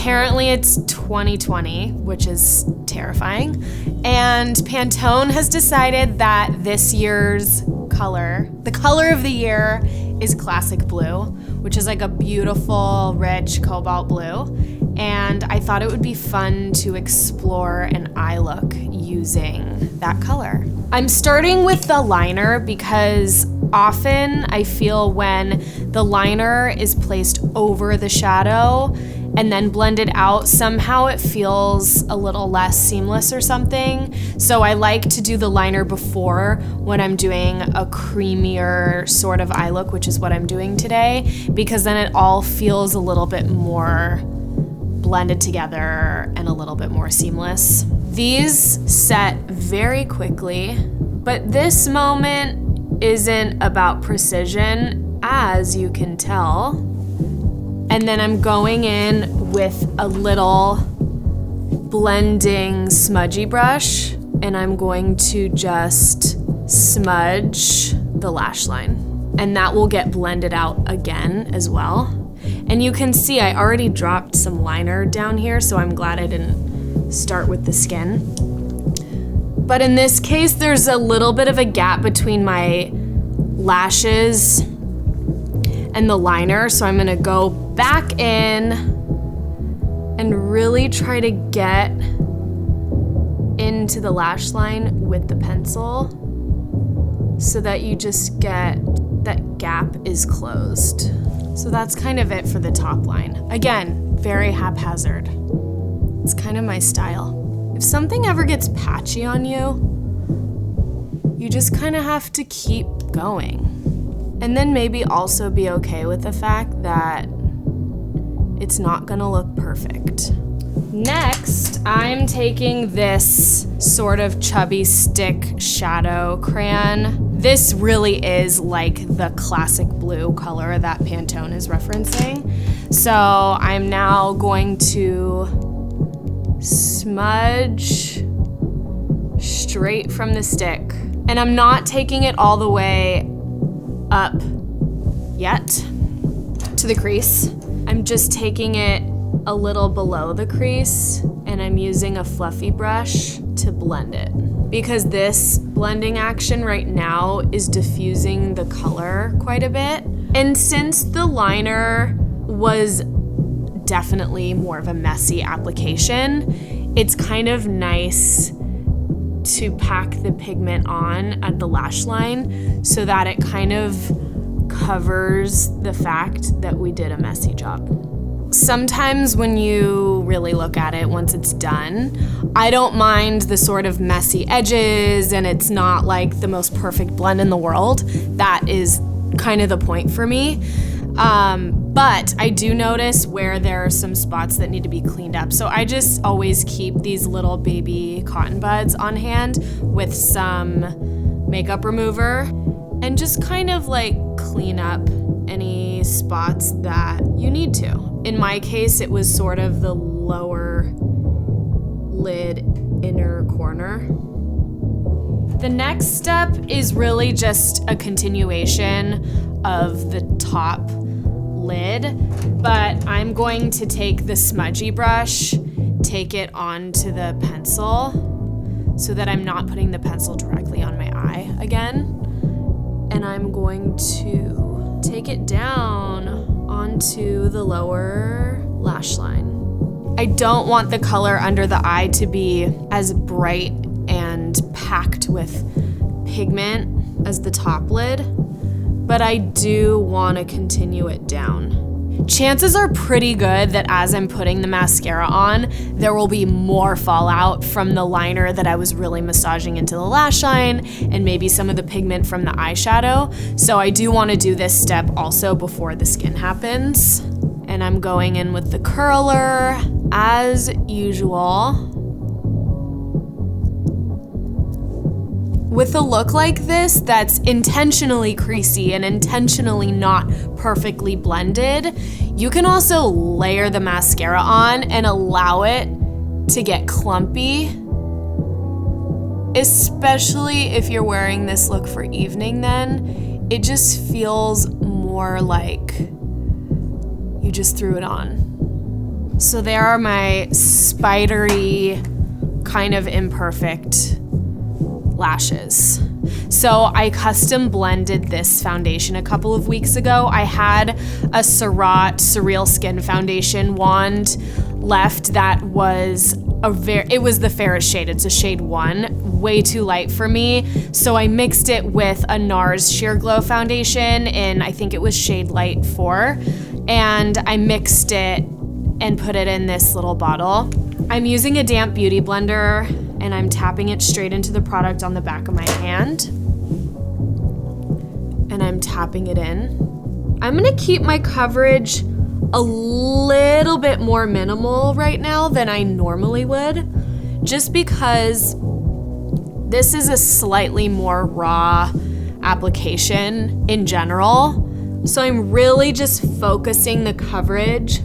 Apparently it's 2020, which is terrifying. And Pantone has decided that this year's color, the color of the year, is classic blue, which is like a beautiful, rich cobalt blue. And I thought it would be fun to explore an eye look using that color. I'm starting with the liner because often I feel when the liner is placed over the shadow and then blended out, somehow it feels a little less seamless or something. So I like to do the liner before when I'm doing a creamier sort of eye look, which is what I'm doing today, because then it all feels a little bit more blended together and a little bit more seamless. These set very quickly, but this moment isn't about precision, as you can tell. And then I'm going in with a little blending smudgy brush, and I'm going to just smudge the lash line. And that will get blended out again as well. And you can see I already dropped some liner down here, so I'm glad I didn't start with the skin. But in this case, there's a little bit of a gap between my lashes and the liner, so I'm gonna go back in and really try to get into the lash line with the pencil so that you just get that gap is closed. So that's kind of it for the top line. Again, very haphazard. It's kind of my style. If something ever gets patchy on you, you just kind of have to keep going. And then maybe also be okay with the fact that it's not gonna look perfect. Next, I'm taking this sort of chubby stick shadow crayon. This really is like the classic blue color that Pantone is referencing. So I'm now going to smudge straight from the stick. And I'm not taking it all the way up yet to the crease. I'm just taking it a little below the crease, and I'm using a fluffy brush to blend it. Because this blending action right now is diffusing the color quite a bit. And since the liner was definitely more of a messy application, it's kind of nice to pack the pigment on at the lash line so that it kind of covers the fact that we did a messy job. Sometimes when you really look at it once it's done, I don't mind the sort of messy edges and it's not like the most perfect blend in the world. That is kind of the point for me. But I do notice where there are some spots that need to be cleaned up. So I just always keep these little baby cotton buds on hand with some makeup remover and just kind of like clean up any spots that you need to. In my case, it was sort of the lower lid inner corner. The next step is really just a continuation of the top lid, but I'm going to take the smudgy brush, take it onto the pencil so that I'm not putting the pencil directly on my eye again. And I'm going to take it down onto the lower lash line. I don't want the color under the eye to be as bright and packed with pigment as the top lid, but I do want to continue it down. Chances are pretty good that as I'm putting the mascara on, there will be more fallout from the liner that I was really massaging into the lash line and maybe some of the pigment from the eyeshadow. So I do want to do this step also before the skin happens. And I'm going in with the curler as usual. With a look like this that's intentionally creasy and intentionally not perfectly blended, you can also layer the mascara on and allow it to get clumpy, especially if you're wearing this look for evening. Then it just feels more like you just threw it on. So there are my spidery, kind of imperfect lashes. So I custom blended this foundation a couple of weeks ago. I had a Surreal Skin Foundation wand left that was it was the fairest shade. It's a shade 1, way too light for me. So I mixed it with a NARS Sheer Glow foundation in, I think it was shade light 4. And I mixed it and put it in this little bottle. I'm using a damp beauty blender and I'm tapping it straight into the product on the back of my hand. And I'm tapping it in. I'm gonna keep my coverage a little bit more minimal right now than I normally would, just because this is a slightly more raw application in general. So I'm really just focusing the coverage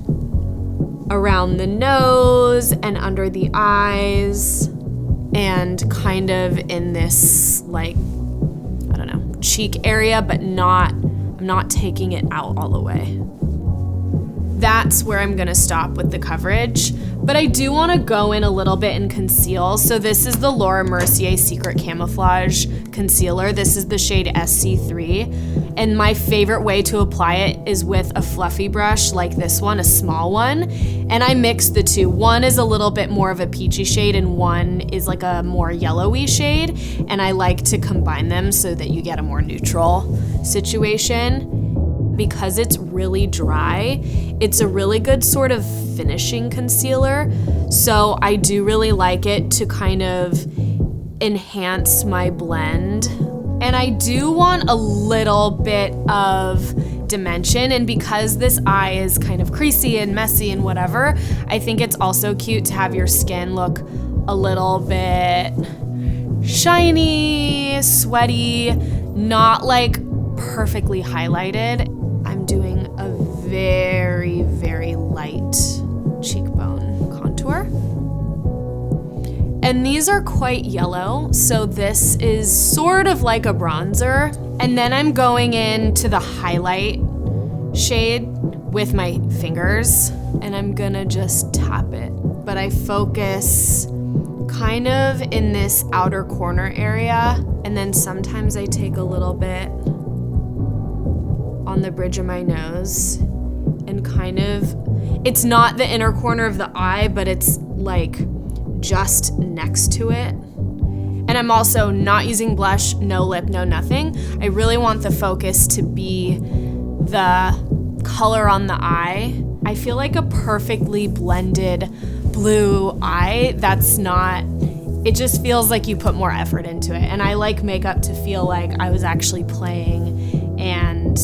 around the nose and under the eyes and kind of in this, like, I don't know, cheek area, but I'm not taking it out all the way. That's where I'm gonna stop with the coverage, but I do wanna go in a little bit and conceal. So this is the Laura Mercier Secret Camouflage Concealer. This is the shade SC3. And my favorite way to apply it is with a fluffy brush like this one, a small one. And I mix the two. One is a little bit more of a peachy shade and one is like a more yellowy shade. And I like to combine them so that you get a more neutral situation. Because it's really dry, it's a really good sort of finishing concealer. So I do really like it to kind of enhance my blend. And I do want a little bit of dimension, and because this eye is kind of creasy and messy and whatever, I think it's also cute to have your skin look a little bit shiny, sweaty, not like perfectly highlighted. I'm doing a very, very light cheekbone contour. And these are quite yellow, so this is sort of like a bronzer. And then I'm going into the highlight shade with my fingers, and I'm gonna just tap it. But I focus kind of in this outer corner area, and then sometimes I take a little bit on the bridge of my nose and kind of, it's not the inner corner of the eye, but it's like just next to it. And I'm also not using blush, no lip, no nothing. I really want the focus to be the color on the eye. I feel like a perfectly blended blue eye that's not, it just feels like you put more effort into it. And I like makeup to feel like I was actually playing and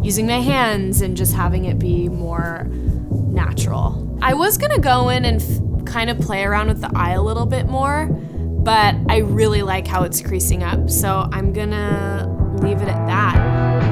using my hands and just having it be more natural. I was gonna go in and kind of play around with the eye a little bit more, but I really like how it's creasing up, so I'm gonna leave it at that.